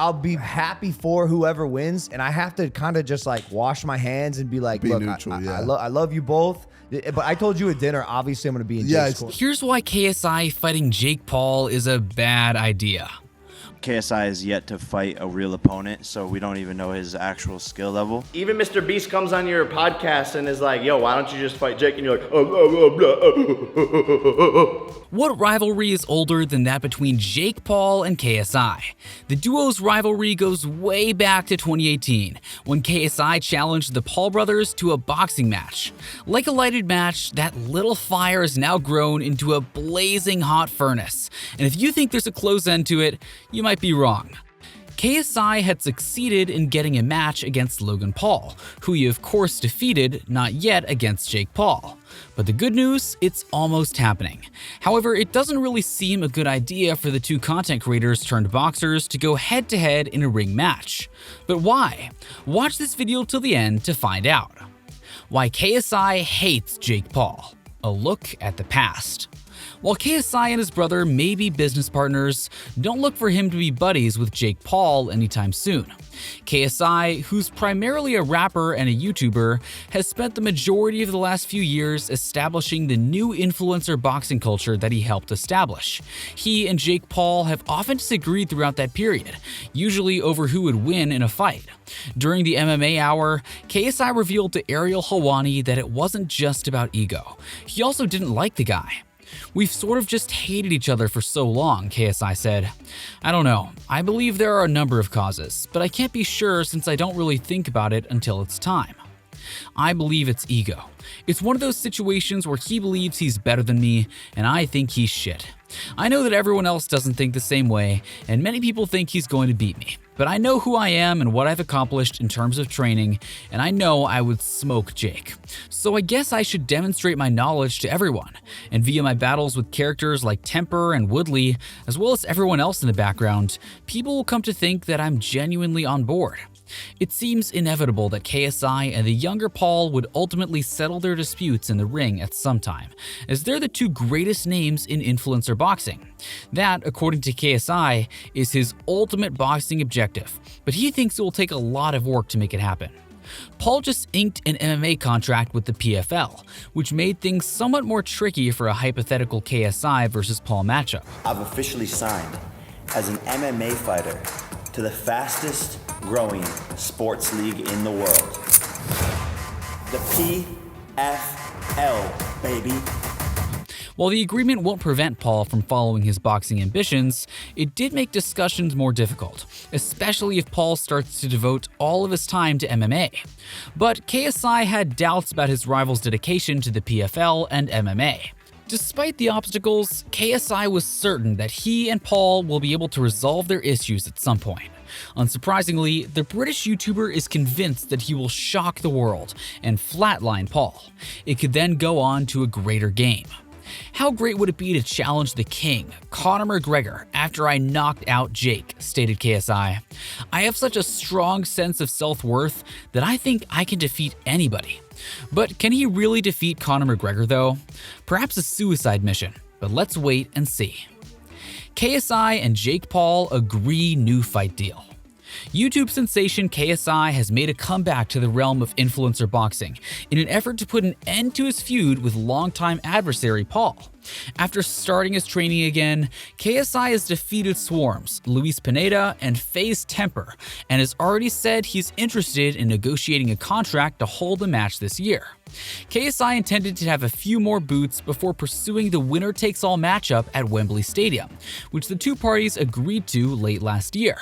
I'll be happy for whoever wins, and I have to kind of just like wash my hands and be like, look, neutral, I love you both. But I told you at dinner, obviously I'm going to be in Jake's corner. Here's why KSI fighting Jake Paul is a bad idea. KSI is yet to fight a real opponent, so we don't even know his actual skill level. Even Mr. Beast comes on your podcast and is like, yo, why don't you just fight Jake? And you're like, What rivalry is older than that between Jake Paul and KSI? The duo's rivalry goes way back to 2018, when KSI challenged the Paul brothers to a boxing match. Like a lighted match, that little fire has now grown into a blazing hot furnace. And if you think there's a close end to it, you might be wrong. KSI had succeeded in getting a match against Logan Paul, who he of course defeated, not yet against Jake Paul. But the good news, it's almost happening. However, it doesn't really seem a good idea for the two content creators turned boxers to go head-to-head in a ring match. But why? Watch this video till the end to find out. Why KSI hates Jake Paul. A look at the past. While KSI and his brother may be business partners, don't look for him to be buddies with Jake Paul anytime soon. KSI, who's primarily a rapper and a YouTuber, has spent the majority of the last few years establishing the new influencer boxing culture that he helped establish. He and Jake Paul have often disagreed throughout that period, usually over who would win in a fight. During the MMA Hour, KSI revealed to Ariel Helwani that it wasn't just about ego. He also didn't like the guy. "We've sort of just hated each other for so long," KSI said. "I don't know. I believe there are a number of causes, but I can't be sure since I don't really think about it until it's time. I believe it's ego. It's one of those situations where he believes he's better than me, and I think he's shit. I know that everyone else doesn't think the same way, and many people think he's going to beat me. But I know who I am and what I've accomplished in terms of training, and I know I would smoke Jake. So I guess I should demonstrate my knowledge to everyone, and via my battles with characters like Temper and Woodley, as well as everyone else in the background, people will come to think that I'm genuinely on board. It seems inevitable that KSI and the younger Paul would ultimately settle their disputes in the ring at some time, as they're the two greatest names in influencer boxing. That, according to KSI, is his ultimate boxing objective, but he thinks it will take a lot of work to make it happen. Paul just inked an MMA contract with the PFL, which made things somewhat more tricky for a hypothetical KSI versus Paul matchup. I've officially signed as an MMA fighter to the fastest growing sports league in the world. The PFL, baby. While the agreement won't prevent Paul from following his boxing ambitions, it did make discussions more difficult, especially if Paul starts to devote all of his time to MMA. But KSI had doubts about his rival's dedication to the PFL and MMA. Despite the obstacles, KSI was certain that he and Paul will be able to resolve their issues at some point. Unsurprisingly, the British YouTuber is convinced that he will shock the world and flatline Paul. It could then go on to a greater game. "How great would it be to challenge the king, Conor McGregor, after I knocked out Jake," stated KSI. "I have such a strong sense of self-worth that I think I can defeat anybody." But can he really defeat Conor McGregor though? Perhaps a suicide mission, but let's wait and see. KSI and Jake Paul agree new fight deal. YouTube sensation KSI has made a comeback to the realm of influencer boxing in an effort to put an end to his feud with longtime adversary Paul. After starting his training again, KSI has defeated Swarms, Luis Pineda, and FaZe Temper, and has already said he's interested in negotiating a contract to hold the match this year. KSI intended to have a few more boots before pursuing the winner-takes-all matchup at Wembley Stadium, which the two parties agreed to late last year.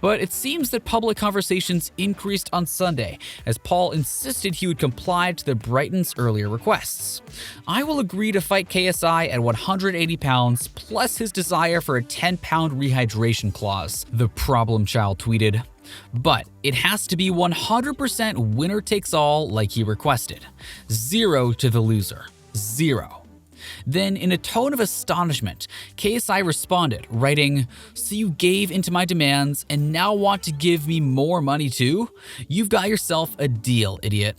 But it seems that public conversations increased on Sunday as Paul insisted he would comply to the Brighton's earlier requests. "I will agree to fight KSI at 180 pounds plus his desire for a 10-pound rehydration clause," the problem child tweeted. "But it has to be 100% winner takes all like he requested. 0 to the loser. 0. Then, in a tone of astonishment, KSI responded, writing, "So you gave into my demands and now want to give me more money too? You've got yourself a deal, idiot."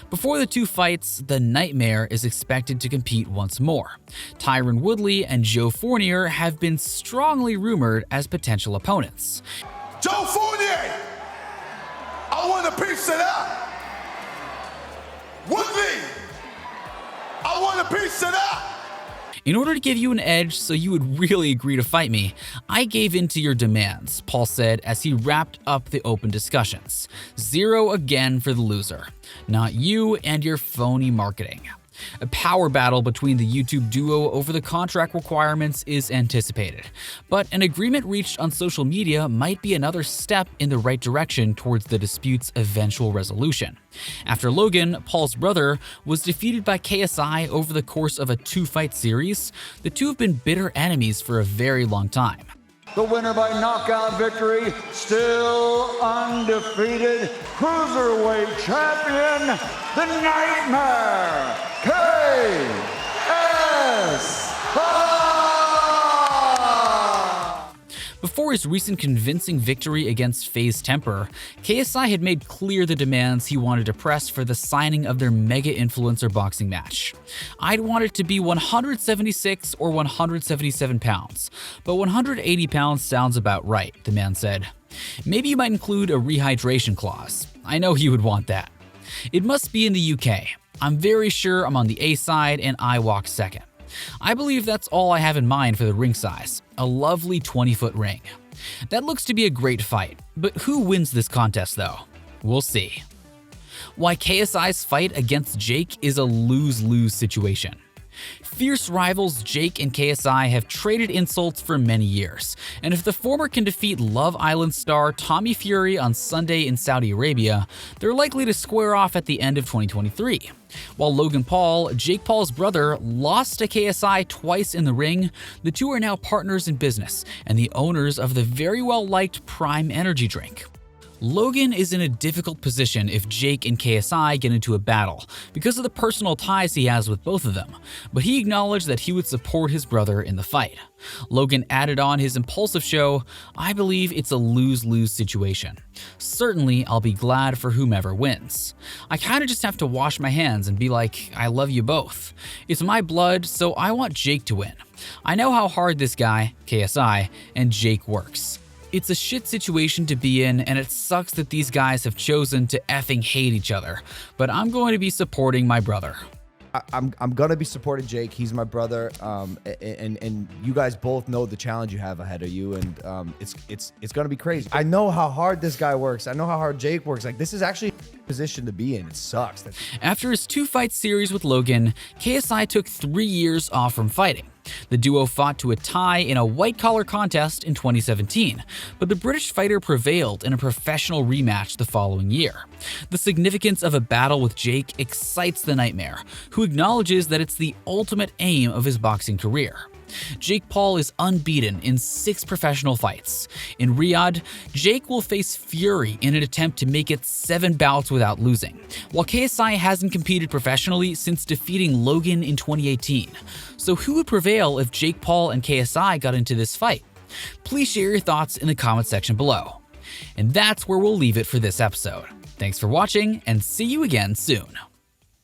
Before the two fights, the Nightmare is expected to compete once more. Tyron Woodley and Joe Fournier have been strongly rumored as potential opponents. Joe piece of that. With me. I want a piece of that. In order to give you an edge so you would really agree to fight me, I gave in to your demands, Paul said as he wrapped up the open discussions. 0 again for the loser. Not you and your phony marketing. A power battle between the YouTube duo over the contract requirements is anticipated, but an agreement reached on social media might be another step in the right direction towards the dispute's eventual resolution. After Logan, Paul's brother, was defeated by KSI over the course of a 2-fight series, the two have been bitter enemies for a very long time. The winner by knockout victory, still undefeated, cruiserweight champion, the Nightmare, KSI! Before his recent convincing victory against FaZe Temper, KSI had made clear the demands he wanted to press for the signing of their mega influencer boxing match. I'd want it to be 176 or 177 pounds, but 180 pounds sounds about right, the man said. Maybe you might include a rehydration clause. I know he would want that. It must be in the UK. I'm very sure I'm on the A side and I walk second. I believe that's all I have in mind for the ring size, a lovely 20-foot ring. That looks to be a great fight, but who wins this contest though? We'll see. Why KSI's fight against Jake is a lose-lose situation. Fierce rivals Jake and KSI have traded insults for many years, and if the former can defeat Love Island star Tommy Fury on Sunday in Saudi Arabia, they're likely to square off at the end of 2023. While Logan Paul, Jake Paul's brother, lost to KSI twice in the ring, the two are now partners in business and the owners of the very well-liked Prime energy drink. Logan is in a difficult position if Jake and KSI get into a battle because of the personal ties he has with both of them, but he acknowledged that he would support his brother in the fight. Logan added on his impulsive show, "I believe it's a lose-lose situation. Certainly, I'll be glad for whomever wins. I kinda just have to wash my hands and be like, I love you both. It's my blood, so I want Jake to win. I know how hard this guy, KSI, and Jake works. It's a shit situation to be in, and it sucks that these guys have chosen to effing hate each other, but I'm going to be supporting my brother." I'm gonna be supporting Jake. He's my brother, and you guys both know the challenge you have ahead of you, and it's gonna be crazy. I know how hard this guy works. I know how hard Jake works. Like, this is actually a position to be in. It sucks. After his 2-fight series with Logan, KSI took 3 years off from fighting. The duo fought to a tie in a white-collar contest in 2017, but the British fighter prevailed in a professional rematch the following year. The significance of a battle with Jake excites the Nightmare, who acknowledges that it's the ultimate aim of his boxing career. Jake Paul is unbeaten in 6 professional fights. In Riyadh, Jake will face Fury in an attempt to make it 7 bouts without losing, while KSI hasn't competed professionally since defeating Logan in 2018. So who would prevail if Jake Paul and KSI got into this fight? Please share your thoughts in the comment section below. And that's where we'll leave it for this episode. Thanks for watching, and see you again soon.